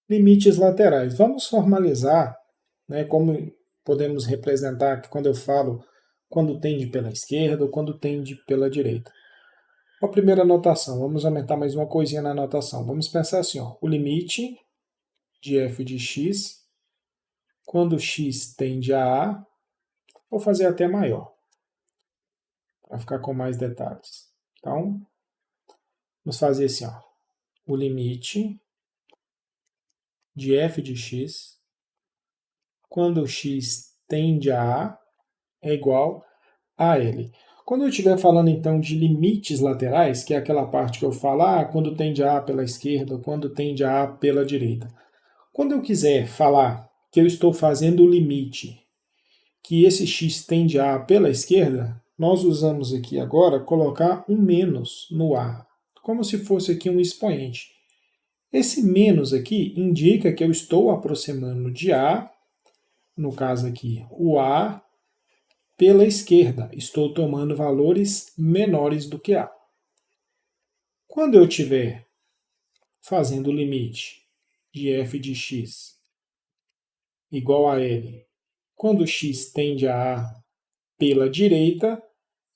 Limites laterais. Vamos formalizar, né, como podemos representar aqui quando eu falo quando tende pela esquerda ou quando tende pela direita. A primeira anotação, vamos aumentar mais uma coisinha na anotação. Vamos pensar assim, ó, o limite de f de x, quando x tende a A, vou fazer até maior, para ficar com mais detalhes. Então, vamos fazer assim, ó, o limite de f de x, quando x tende a A, é igual a L. Quando eu estiver falando então de limites laterais, que é aquela parte que eu falo, quando tende a A pela esquerda, quando tende a A pela direita. Quando eu quiser falar que eu estou fazendo o limite, que esse x tende a A pela esquerda, nós usamos aqui agora colocar um menos no A, como se fosse aqui um expoente. Esse menos aqui indica que eu estou aproximando de A, no caso aqui, o A, pela esquerda. Estou tomando valores menores do que A. Quando eu estiver fazendo o limite de f de x igual a L, quando x tende a A pela direita,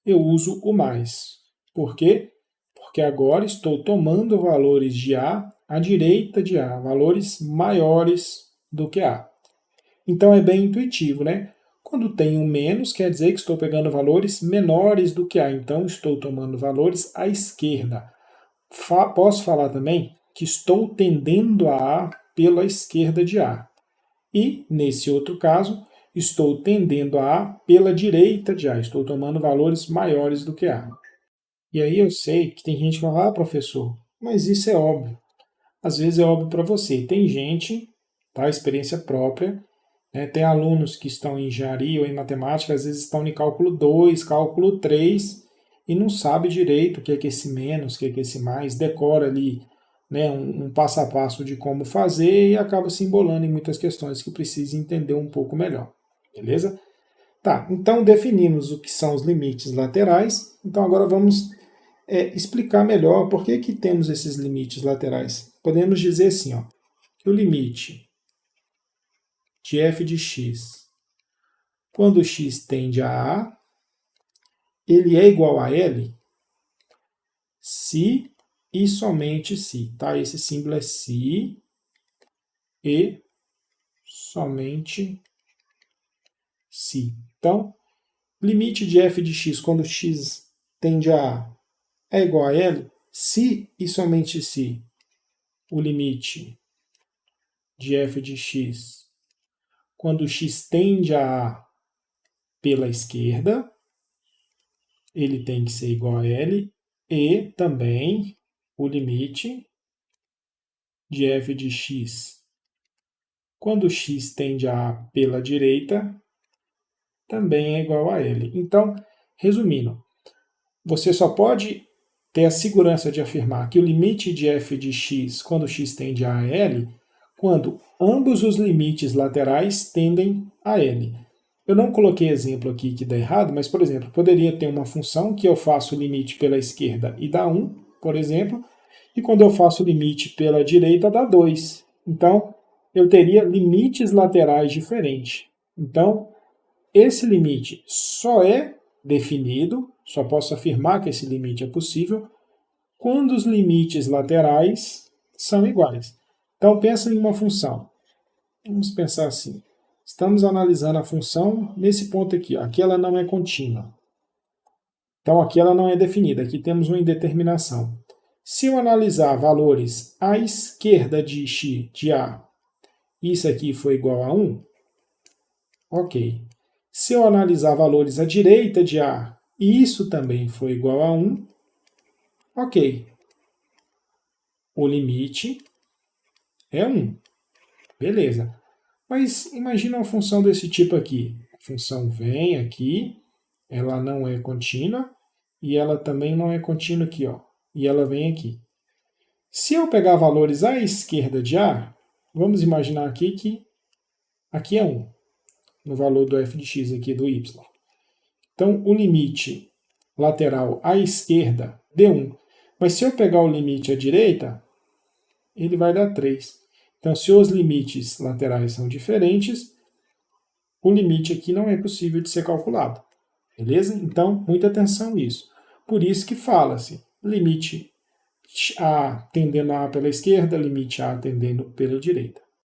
eu uso o mais. Por quê? Porque agora estou tomando valores de A à direita de A, valores maiores do que A. Então é bem intuitivo, né? Quando tem um menos, quer dizer que estou pegando valores menores do que A, então estou tomando valores à esquerda. Posso falar também que estou tendendo a A pela esquerda de A. E, nesse outro caso, estou tendendo a A pela direita de A, estou tomando valores maiores do que A. E aí eu sei que tem gente que fala, professor, mas isso é óbvio. Às vezes é óbvio para você. Tem gente, tá, experiência própria, né, tem alunos que estão em engenharia ou em matemática, às vezes estão em cálculo 2, cálculo 3, e não sabe direito o que é esse menos, o que é esse mais, decora ali, né, um passo a passo de como fazer e acaba se embolando em muitas questões que precisa entender um pouco melhor. Beleza? Tá, então definimos o que são os limites laterais. Então agora vamos explicar melhor por que temos esses limites laterais. Podemos dizer assim, ó, que o limite de f de x, quando x tende a A, ele é igual a L se e somente se. Tá? Esse símbolo é se e somente se. Então, limite de f de x quando x tende a A é igual a L se e somente se o limite de f de x quando x tende a A pela esquerda, ele tem que ser igual a L, e também o limite de f de x quando x tende a A pela direita, também é igual a L. Então, resumindo, você só pode ter a segurança de afirmar que o limite de f de x quando x tende a L, quando ambos os limites laterais tendem a L. Eu não coloquei exemplo aqui que dá errado, mas, por exemplo, poderia ter uma função que eu faço o limite pela esquerda e dá 1, por exemplo, e quando eu faço o limite pela direita dá 2. Então, eu teria limites laterais diferentes. Então, esse limite só é definido, só posso afirmar que esse limite é possível, quando os limites laterais são iguais. Então, pensa em uma função. Vamos pensar assim. Estamos analisando a função nesse ponto aqui. Aqui ela não é contínua. Então, aqui ela não é definida. Aqui temos uma indeterminação. Se eu analisar valores à esquerda de x, de A, isso aqui foi igual a 1, ok. Se eu analisar valores à direita de A, e isso também foi igual a 1, ok. O limite é 1. Beleza. Mas imagina uma função desse tipo aqui. A função vem aqui, ela não é contínua, e ela também não é contínua aqui, ó. E ela vem aqui. Se eu pegar valores à esquerda de A, vamos imaginar aqui que aqui é 1, no valor do f de x aqui do y. Então, o limite lateral à esquerda deu 1. Mas se eu pegar o limite à direita, ele vai dar 3. Então, se os limites laterais são diferentes, o limite aqui não é possível de ser calculado. Beleza? Então, muita atenção nisso. Por isso que fala-se limite A tendendo a pela esquerda, limite A tendendo pela direita.